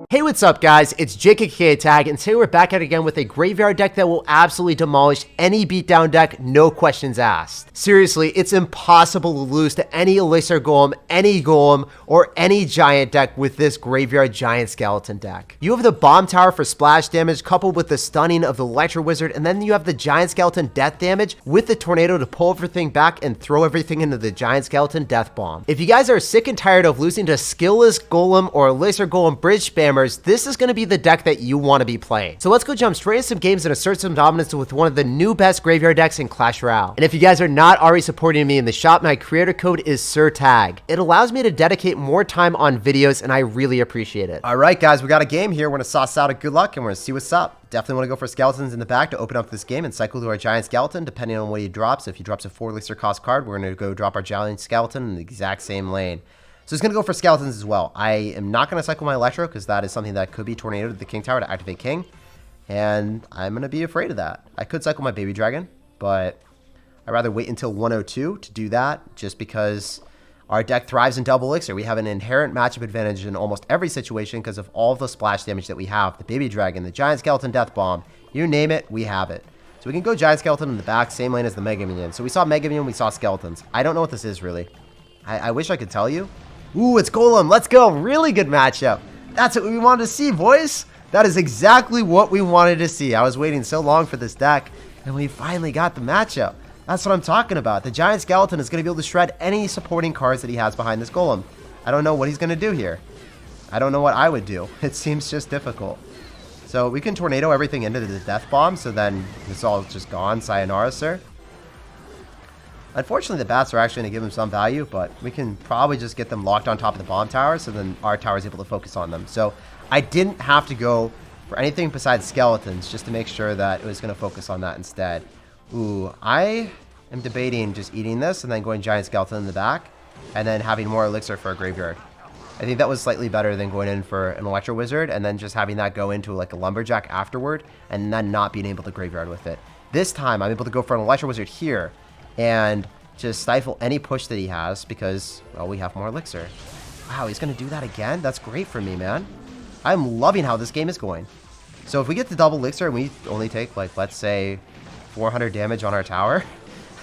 Hey, what's up guys? It's SirTagCR, and today we're back at it again with a graveyard deck that will absolutely demolish any beatdown deck, no questions asked. Seriously, it's impossible to lose to any Elixir Golem, any Golem, or any Giant deck with this graveyard Giant Skeleton deck. You have the Bomb Tower for splash damage coupled with the stunning of the Electro Wizard, and then you have the Giant Skeleton death damage with the Tornado to pull everything back and throw everything into the Giant Skeleton death bomb. If you guys are sick and tired of losing to skillless Golem or Elixir Golem bridge spammers, this is going to be the deck that you want to be playing. So let's go jump straight into some games and assert some dominance with one of the new best graveyard decks in Clash Royale. And if you guys are not already supporting me in the shop, my creator code is SirTag. It allows me to dedicate more time on videos, and I really appreciate it. All right, guys, we got a game here. We're going to sauce out a good luck, and we're going to see what's up. Definitely want to go for skeletons in the back to open up this game and cycle to our Giant Skeleton, depending on what he drops. If he drops a 4 elixir cost card, we're going to go drop our Giant Skeleton in the exact same lane. So it's going to go for skeletons as well. I am not going to cycle my Electro because that is something that could be tornadoed to the King Tower to activate King. And I'm going to be afraid of that. I could cycle my Baby Dragon, but I'd rather wait until 102 to do that just because our deck thrives in double elixir. We have an inherent matchup advantage in almost every situation because of all of the splash damage that we have. The Baby Dragon, the Giant Skeleton Death Bomb, you name it, we have it. So we can go Giant Skeleton in the back, same lane as the Mega Minion. So we saw Mega Minion, we saw Skeletons. I don't know what this is really. I wish I could tell you. Ooh, it's Golem. Let's go. Really good matchup. That's what we wanted to see, boys. That is exactly what we wanted to see. I was waiting so long for this deck, and we finally got the matchup. That's what I'm talking about. The Giant Skeleton is going to be able to shred any supporting cards that he has behind this Golem. I don't know what he's going to do here. I don't know what I would do. It seems just difficult. So we can tornado everything into the Death Bomb, so then it's all just gone. Sayonara, sir. Unfortunately, the bats are actually going to give them some value, but we can probably just get them locked on top of the bomb tower, so then our tower is able to focus on them. So I didn't have to go for anything besides skeletons just to make sure that it was going to focus on that instead. Ooh, I am debating just eating this and then going Giant Skeleton in the back and then having more elixir for a graveyard. I think that was slightly better than going in for an Electro Wizard and then just having that go into like a Lumberjack afterward and then not being able to graveyard with it. This time, I'm able to go for an Electro Wizard here and just stifle any push that he has because, well, we have more elixir. Wow, he's going to do that again? That's great for me, man. I'm loving how this game is going. So if we get the double elixir and we only take, like, let's say 400 damage on our tower,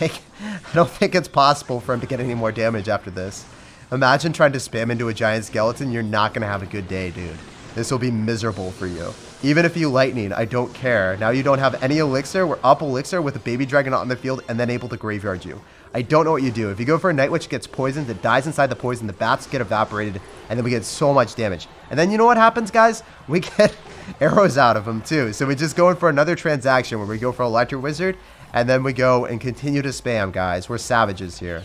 like, I don't think it's possible for him to get any more damage after this. Imagine trying to spam into a Giant Skeleton. You're not going to have a good day, dude. This will be miserable for you. Even if you lightning, I don't care. Now you don't have any elixir. We're up elixir with a Baby Dragon on the field and then able to graveyard you. I don't know what you do. If you go for a Night Witch, it gets poisoned, it dies inside the poison, the bats get evaporated, and then we get so much damage. And then you know what happens, guys? We get arrows out of them too. So we just go in for another transaction where we go for Electro Wizard, and then we go and continue to spam, guys. We're savages here.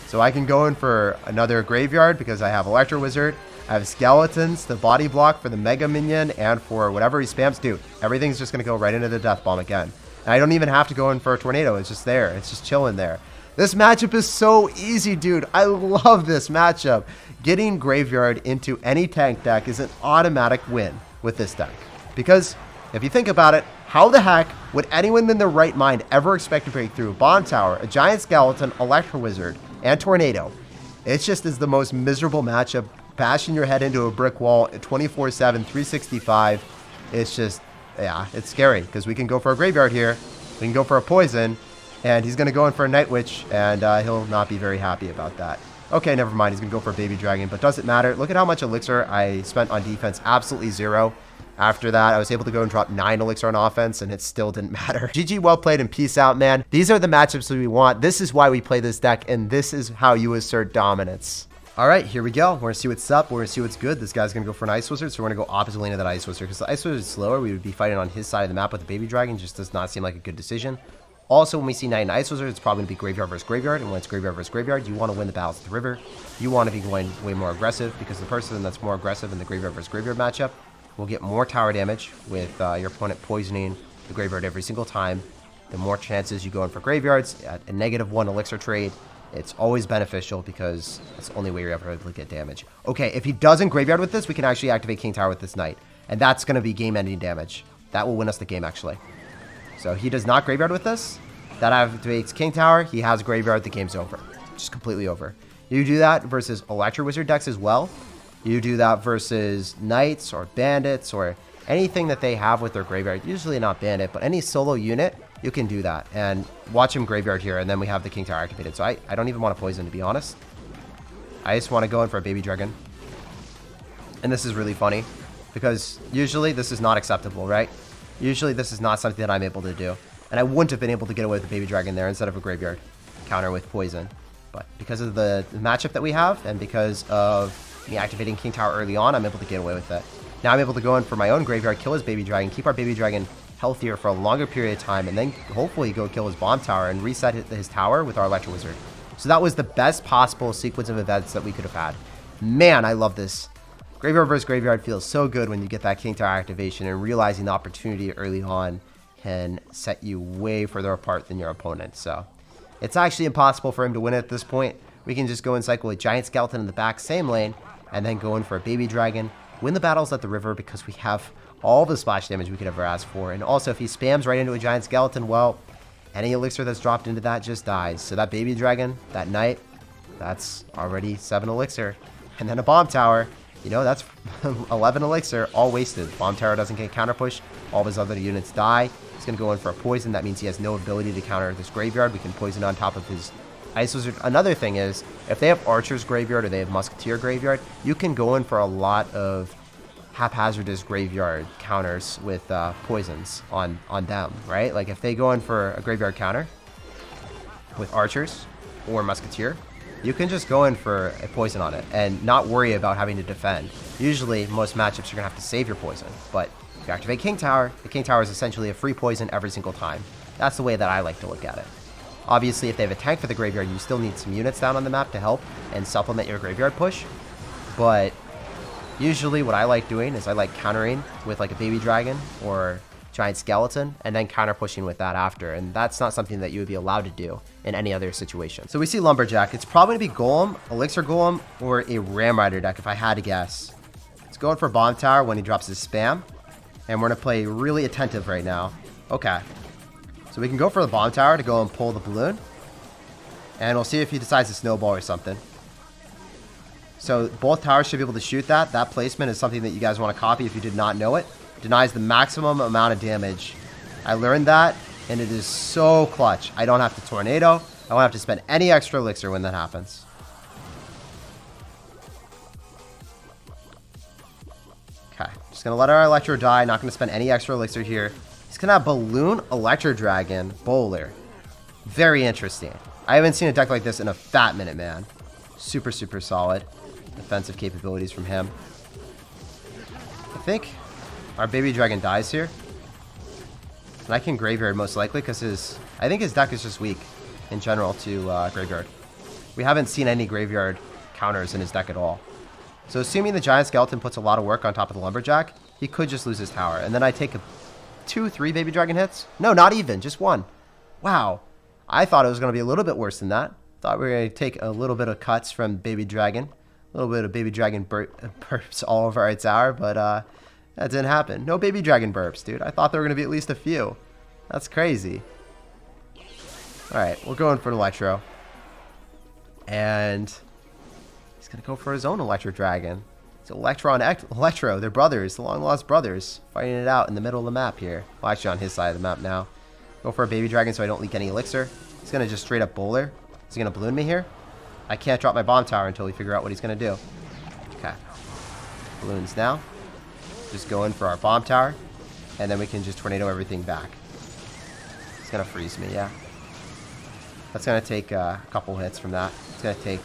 So I can go in for another graveyard because I have Electro Wizard. I have skeletons, the body block for the Mega Minion, and for whatever he spams. Dude, everything's just going to go right into the Death Bomb again. And I don't even have to go in for a Tornado. It's just there. It's just chilling there. This matchup is so easy, dude. I love this matchup. Getting graveyard into any tank deck is an automatic win with this deck. Because if you think about it, how the heck would anyone in their right mind ever expect to break through Bomb Tower, a Giant Skeleton, Electro Wizard, and Tornado? It's just is the most miserable matchup. Bashing your head into a brick wall 24/7, 365. It's just, yeah, it's scary because we can go for a graveyard here. We can go for a poison, and he's going to go in for a Night Witch, and he'll not be very happy about that. Okay, never mind. He's going to go for a Baby Dragon, but doesn't matter. Look at how much elixir I spent on defense. Absolutely zero. After that, I was able to go and drop 9 elixir on offense, and it still didn't matter. GG, well played, and peace out, man. These are the matchups that we want. This is why we play this deck, and this is how you assert dominance. All right, here we go. We're going to see what's up. We're going to see what's good. This guy's going to go for an Ice Wizard, so we're going to go opposite lane of that Ice Wizard. Because the Ice Wizard is slower, we would be fighting on his side of the map with the Baby Dragon. Just does not seem like a good decision. Also, when we see Knight and Ice Wizard, it's probably going to be graveyard versus graveyard. And when it's graveyard versus graveyard, you want to win the battles at the river. You want to be going way more aggressive because the person that's more aggressive in the graveyard versus graveyard matchup will get more tower damage with your opponent poisoning the graveyard every single time. The more chances you go in for graveyards at a -1 elixir trade, it's always beneficial because that's the only way you're ever able to get damage. Okay, if he doesn't graveyard with this, we can actually activate King Tower with this Knight. And that's going to be game-ending damage. That will win us the game, actually. So he does not graveyard with this. That activates King Tower. He has graveyard. The game's over. Just completely over. You do that versus Electro Wizard decks as well. You do that versus knights or bandits or anything that they have with their graveyard. Usually not bandit, but any solo unit, you can do that. And watch him graveyard here, and then we have the King Tower activated. So I don't even want to poison, to be honest. I just want to go in for a baby dragon. And this is really funny, because usually this is not acceptable, right? Usually this is not something that I'm able to do. And I wouldn't have been able to get away with a baby dragon there instead of a graveyard counter with poison. But because of the matchup that we have, and because of me activating King Tower early on, I'm able to get away with it. Now I'm able to go in for my own graveyard, kill his baby dragon, keep our baby dragon healthier for a longer period of time, and then hopefully go kill his bomb tower and reset his tower with our Electro Wizard. So that was the best possible sequence of events that we could have had. Man, I love this. Graveyard versus graveyard feels so good when you get that King Tower activation, and realizing the opportunity early on can set you way further apart than your opponent. So it's actually impossible for him to win at this point. We can just go and cycle a giant skeleton in the back, same lane, and then go in for a baby dragon, win the battles at the river because we have all the splash damage we could ever ask for. And also, if he spams right into a giant skeleton, well, any elixir that's dropped into that just dies. So that baby dragon, that knight, that's already 7 elixir. And then a bomb tower, you know, that's 11 elixir, all wasted. Bomb tower doesn't get counter push. All of his other units die. He's going to go in for a poison. That means he has no ability to counter this graveyard. We can poison on top of his Ice Wizard. Another thing is, if they have Archer's graveyard or they have Musketeer graveyard, you can go in for a lot of haphazardous graveyard counters with poisons on them, right? Like if they go in for a graveyard counter with Archers or Musketeer, you can just go in for a poison on it and not worry about having to defend. Usually, most matchups you're going to have to save your poison, but if you activate King Tower, the King Tower is essentially a free poison every single time. That's the way that I like to look at it. Obviously, if they have a tank for the graveyard, you still need some units down on the map to help and supplement your graveyard push. But usually what I like doing is I like countering with like a baby dragon or giant skeleton and then counter pushing with that after. And that's not something that you would be allowed to do in any other situation. So we see Lumberjack. It's probably going to be Golem, Elixir Golem, or a Ram Rider deck if I had to guess. It's going for Bomb Tower when he drops his spam. And we're going to play really attentive right now. Okay. So we can go for the Bomb Tower to go and pull the balloon. And we'll see if he decides to snowball or something. So both towers should be able to shoot that. That placement is something that you guys want to copy if you did not know it. Denies the maximum amount of damage. I learned that, and it is so clutch. I don't have to tornado. I won't have to spend any extra elixir when that happens. Okay, just going to let our Electro die. Not going to spend any extra elixir here. He's going to have Balloon, Electro Dragon, Bowler. Very interesting. I haven't seen a deck like this in a fat minute, man. Super, super solid defensive capabilities from him. I think our baby dragon dies here. And I can graveyard most likely because I think his deck is just weak in general to graveyard. We haven't seen any graveyard counters in his deck at all. So assuming the giant skeleton puts a lot of work on top of the lumberjack, he could just lose his tower. And then I take 2-3 baby dragon hits. No, not even, just 1. Wow. I thought it was going to be a little bit worse than that. Thought we were going to take a little bit of cuts from baby dragon. A little bit of baby dragon burps all over our tower, but that didn't happen. No baby dragon burps, dude. I thought there were going to be at least a few. That's crazy. Alright, we're going for an Electro. And he's going to go for his own Electro Dragon. It's Electro on Electro. They're brothers, the long-lost brothers, fighting it out in the middle of the map here. Well, actually on his side of the map now. Go for a baby dragon so I don't leak any elixir. He's going to just straight up bowler. Is he going to balloon me here? I can't drop my bomb tower until we figure out what he's going to do. Okay. Balloons now. Just go in for our bomb tower. And then we can just tornado everything back. It's going to freeze me, yeah. That's going to take a couple hits from that. It's going to take...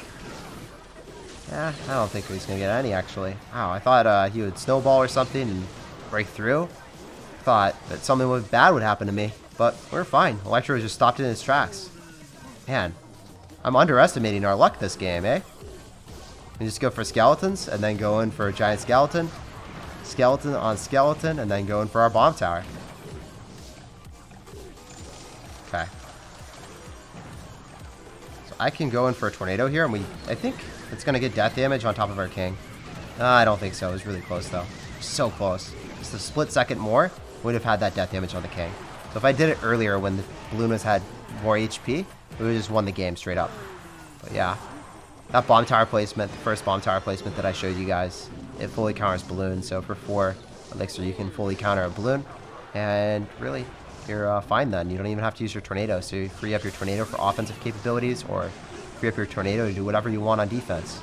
Yeah, I don't think he's going to get any, actually. Wow, I thought he would snowball or something and break through. Thought that something bad would happen to me. But we're fine. Electro just stopped in his tracks. Man, I'm underestimating our luck this game, eh? We just go for skeletons and then go in for a giant skeleton. Skeleton on skeleton and then go in for our bomb tower. Okay. So I can go in for a tornado here and I think it's going to get death damage on top of our king. I don't think so. It was really close though. So close. Just a split second more would have had that death damage on the king. So if I did it earlier when the balloon had more HP, we would have just won the game straight up. But yeah, that bomb tower placement, the first bomb tower placement that I showed you guys, it fully counters balloon. So for 4 elixir, you can fully counter a balloon. And really, you're fine then. You don't even have to use your tornado. So you free up your tornado for offensive capabilities, or free up your tornado to do whatever you want on defense.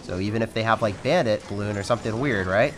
So even if they have like bandit, balloon, or something weird, right?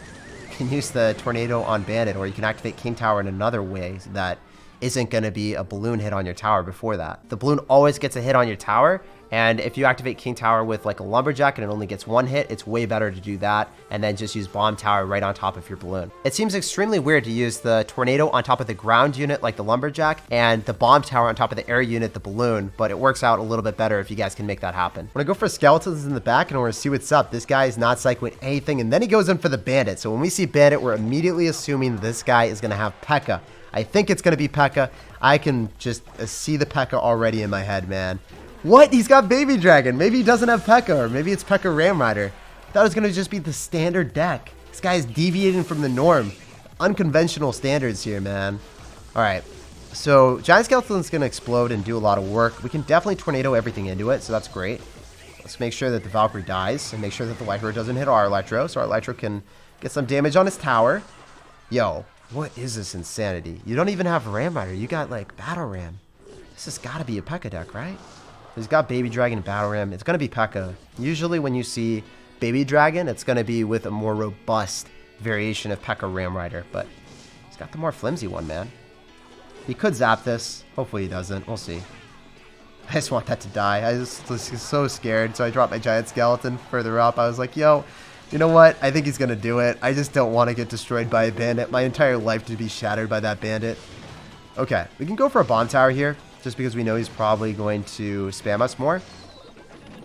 You can use the tornado on bandit, or you can activate king tower in another way that isn't going to be a balloon hit on your tower before that. The balloon always gets a hit on your tower, and if you activate king tower with like a lumberjack and it only gets 1 hit, it's way better to do that and then just use bomb tower right on top of your balloon. It seems extremely weird to use the tornado on top of the ground unit like the lumberjack and the bomb tower on top of the air unit, the balloon, but it works out a little bit better if you guys can make that happen. I'm gonna go for skeletons in the back and we're gonna see what's up. This guy is not cycling anything, and then he goes in for the bandit. So when we see bandit, we're immediately assuming this guy is gonna have Pekka. I think it's gonna be Pekka. I can just see the Pekka already in my head, man. What? He's got Baby Dragon. Maybe he doesn't have Pekka, or maybe it's Pekka Ram Rider. I thought it was going to just be the standard deck. This guy is deviating from the norm. Unconventional standards here, man. All right. So Giant Skeleton's going to explode and do a lot of work. We can definitely tornado everything into it, so that's great. Let's make sure that the Valkyrie dies and make sure that the Electro doesn't hit our Electro, so our Electro can get some damage on his tower. Yo, what is this insanity? You don't even have Ram Rider. You got, like, Battle Ram. This has got to be a Pekka deck, right? He's got Baby Dragon and Battle Ram. It's going to be Pekka. Usually when you see Baby Dragon, it's going to be with a more robust variation of Pekka Ram Rider. But he's got the more flimsy one, man. He could zap this. Hopefully he doesn't. We'll see. I just want that to die. I was so scared. So I dropped my Giant Skeleton further up. I was like, yo, you know what? I think he's going to do it. I just don't want to get destroyed by a bandit. My entire life to be shattered by that bandit. Okay, we can go for a bomb tower here, just because we know he's probably going to spam us more.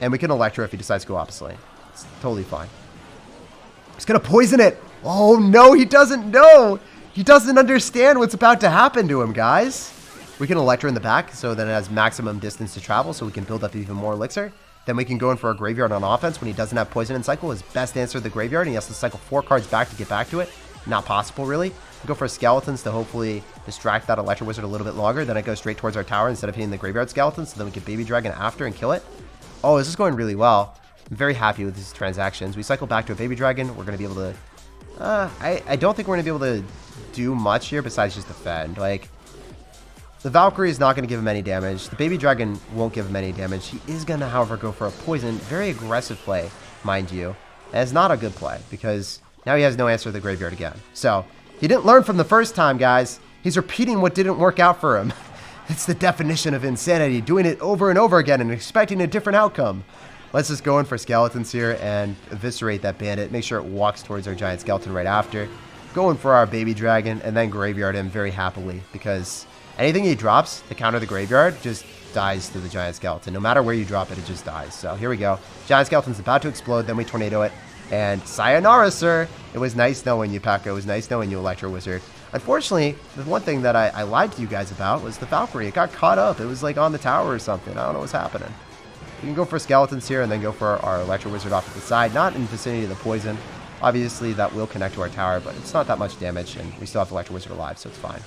And we can Electro if he decides to go opposite lane. It's totally fine. He's going to poison it. Oh, no, he doesn't know. He doesn't understand what's about to happen to him, guys. We can Electro in the back so that it has maximum distance to travel, so we can build up even more elixir. Then we can go in for a graveyard on offense when he doesn't have poison in cycle. His best answer to the graveyard, and he has to cycle 4 cards back to get back to it. Not possible, really. Go for skeletons to hopefully distract that Electro Wizard a little bit longer. Then I go straight towards our tower instead of hitting the graveyard skeleton, so then we get Baby Dragon after and kill it. Oh, this is going really well. I'm very happy with these transactions. We cycle back to a Baby Dragon. We're going to be able to... I don't think we're going to be able to do much here besides just defend. Like, the Valkyrie is not going to give him any damage. The Baby Dragon won't give him any damage. He is going to, however, go for a poison. Very aggressive play, mind you. And it's not a good play because now he has no answer to the graveyard again. So... he didn't learn from the first time, guys. He's repeating what didn't work out for him. It's the definition of insanity, doing it over and over again and expecting a different outcome. Let's just go in for skeletons here and eviscerate that bandit. Make sure it walks towards our giant skeleton right after. Go in for our Baby Dragon and then graveyard him very happily, because anything he drops to counter the graveyard just dies to the giant skeleton. No matter where you drop it, it just dies. So here we go. Giant skeleton's about to explode, then we tornado it. And sayonara, sir. It was nice knowing you, Pekka. It was nice knowing you, Electro Wizard. Unfortunately, the one thing that I lied to you guys about was the Valkyrie. It got caught up. It was like on the tower or something. I don't know what's happening. We can go for skeletons here and then go for our Electro Wizard off to the side. Not in the vicinity of the poison. Obviously, that will connect to our tower, but it's not that much damage, and we still have Electro Wizard alive, so it's fine.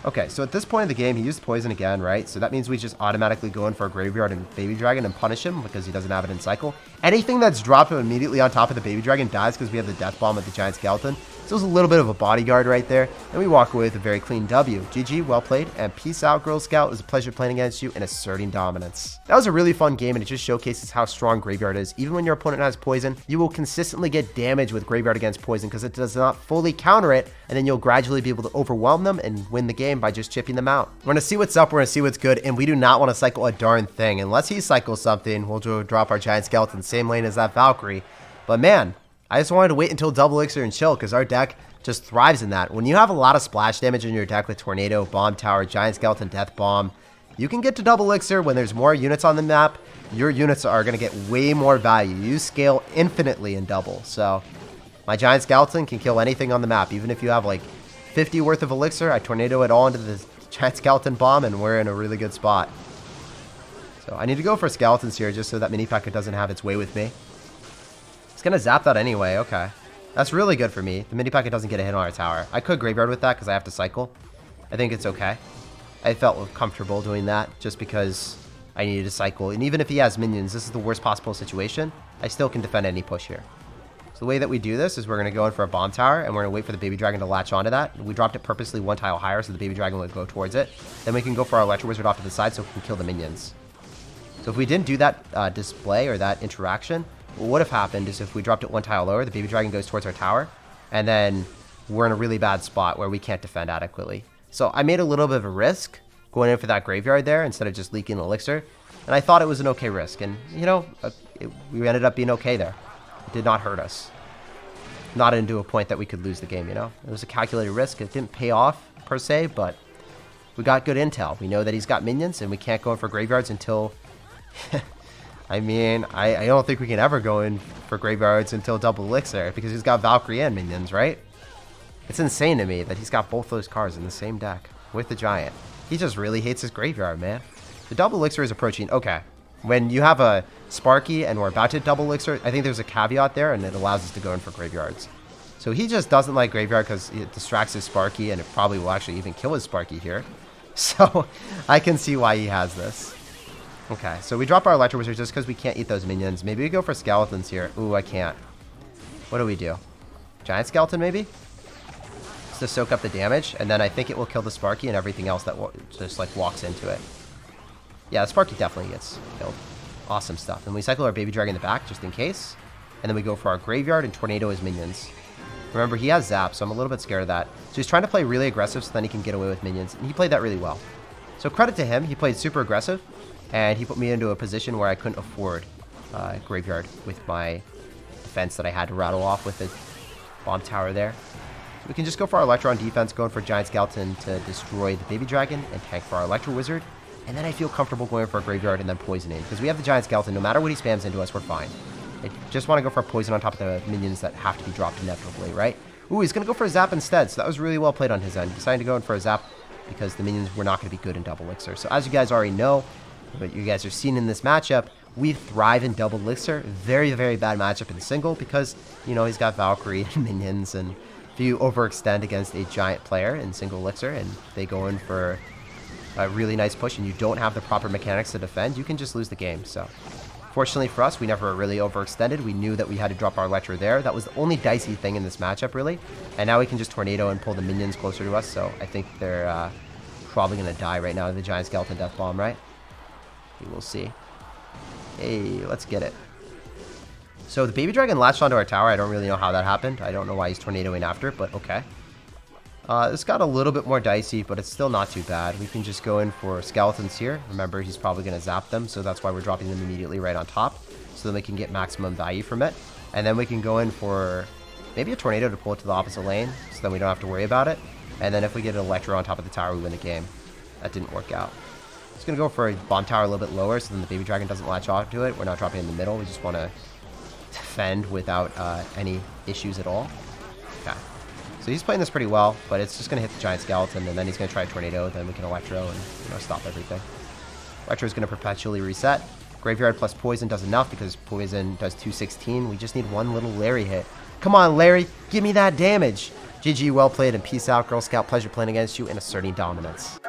Okay, so at this point in the game, he used poison again, right? So that means we just automatically go in for a graveyard and Baby Dragon and punish him because he doesn't have it in cycle. Anything that's dropped immediately on top of the Baby Dragon dies because we have the Death Bomb with the Giant Skeleton. So it was a little bit of a bodyguard right there. And we walk away with a very clean W. GG, well played, and peace out, Girl Scout. It was a pleasure playing against you and asserting dominance. That was a really fun game, and it just showcases how strong Graveyard is. Even when your opponent has poison, you will consistently get damage with Graveyard against poison because it does not fully counter it, and then you'll gradually be able to overwhelm them and win the game by just chipping them out. We're going to see what's up, we're going to see what's good, and we do not want to cycle a darn thing. Unless he cycles something, we'll drop our Giant Skeleton, same lane as that Valkyrie. But man, I just wanted to wait until double elixir and chill because our deck just thrives in that. When you have a lot of splash damage in your deck with Tornado, Bomb Tower, Giant Skeleton, Death Bomb, you can get to double elixir when there's more units on the map. Your units are going to get way more value. You scale infinitely in double. So my Giant Skeleton can kill anything on the map. Even if you have like 50 worth of elixir, I Tornado it all into the Giant Skeleton bomb and we're in a really good spot. So I need to go for skeletons here just so that Mini Pekka doesn't have its way with me. It's going to zap that anyway. Okay. That's really good for me. The Mini Pekka doesn't get a hit on our tower. I could graveyard with that because I have to cycle. I think it's okay. I felt comfortable doing that just because I needed to cycle. And even if he has minions, this is the worst possible situation. I still can defend any push here. So the way that we do this is we're going to go in for a bomb tower, and we're going to wait for the baby dragon to latch onto that. We dropped it purposely one tile higher so the baby dragon would go towards it. Then we can go for our electro wizard off to the side so we can kill the minions. So if we didn't do that display or that interaction, what would have happened is if we dropped it one tile lower, the baby dragon goes towards our tower, and then we're in a really bad spot where we can't defend adequately. So I made a little bit of a risk going in for that graveyard there instead of just leaking elixir, and I thought it was an okay risk, and you know, we ended up being okay there. It did not hurt us. Not into a point that we could lose the game, you know? It was a calculated risk. It didn't pay off, per se, but we got good intel. We know that he's got minions, and we can't go in for graveyards until... I mean, I don't think we can ever go in for graveyards until double elixir, because he's got Valkyrie and minions, right? It's insane to me that he's got both those cards in the same deck with the giant. He just really hates his graveyard, man. The double elixir is approaching... Okay. When you have a Sparky and we're about to double elixir, I think there's a caveat there, and it allows us to go in for graveyards. So he just doesn't like graveyard because it distracts his Sparky, and it probably will actually even kill his Sparky here. So I can see why he has this. Okay, so we drop our electro wizard just because we can't eat those minions. Maybe we go for skeletons here. Ooh, I can't. What do we do? Giant skeleton, maybe? Just to soak up the damage, and then I think it will kill the Sparky and everything else that just like walks into it. Yeah, the Sparky definitely gets killed. Awesome stuff. And we cycle our baby dragon in the back just in case. And then we go for our graveyard and tornado his minions. Remember, he has zap, so I'm a little bit scared of that. So he's trying to play really aggressive so then he can get away with minions. And he played that really well. So credit to him. He played super aggressive. And he put me into a position where I couldn't afford graveyard with my defense that I had to rattle off with the bomb tower there. So we can just go for our electro on defense, going for giant skeleton to destroy the baby dragon and tank for our electro wizard. And then I feel comfortable going for a graveyard and then poisoning. Because we have the giant skeleton. No matter what he spams into us, we're fine. I just want to go for a poison on top of the minions that have to be dropped inevitably, right? Ooh, he's going to go for a zap instead. So that was really well played on his end. He decided to go in for a zap because the minions were not going to be good in double elixir. So as you guys already know, what you guys are seeing in this matchup, we thrive in double elixir. Very, very bad matchup in single because, you know, he's got Valkyrie and minions. And if you overextend against a giant player in single elixir and they go in for a really nice push and you don't have the proper mechanics to defend, you can just lose the game. So fortunately for us, we never really overextended. We knew that we had to drop our electro there. That was the only dicey thing in this matchup, really. And now we can just tornado and pull the minions closer to us. So I think they're probably going to die right now to the giant skeleton death bomb, right? We will see. Hey, let's get it. So the baby dragon latched onto our tower. I don't really know how that happened. I don't know why he's tornadoing after, but okay. This got a little bit more dicey, but it's still not too bad. We can just go in for skeletons here. Remember, he's probably going to zap them, so that's why we're dropping them immediately right on top, so then we can get maximum value from it. And then we can go in for maybe a tornado to pull it to the opposite lane, so then we don't have to worry about it. And then if we get an electro on top of the tower, we win the game. That didn't work out. Just going to go for a bomb tower a little bit lower, so then the baby dragon doesn't latch onto it. We're not dropping in the middle. We just want to defend without any issues at all. Okay. So he's playing this pretty well, but it's just going to hit the giant skeleton, and then he's going to try a tornado, then we can electro and, you know, stop everything. Electro is going to perpetually reset. Graveyard plus poison does enough because poison does 216. We just need one little Larry hit. Come on, Larry, give me that damage. GG, well played, and peace out, Girl Scout. Pleasure playing against you and asserting dominance.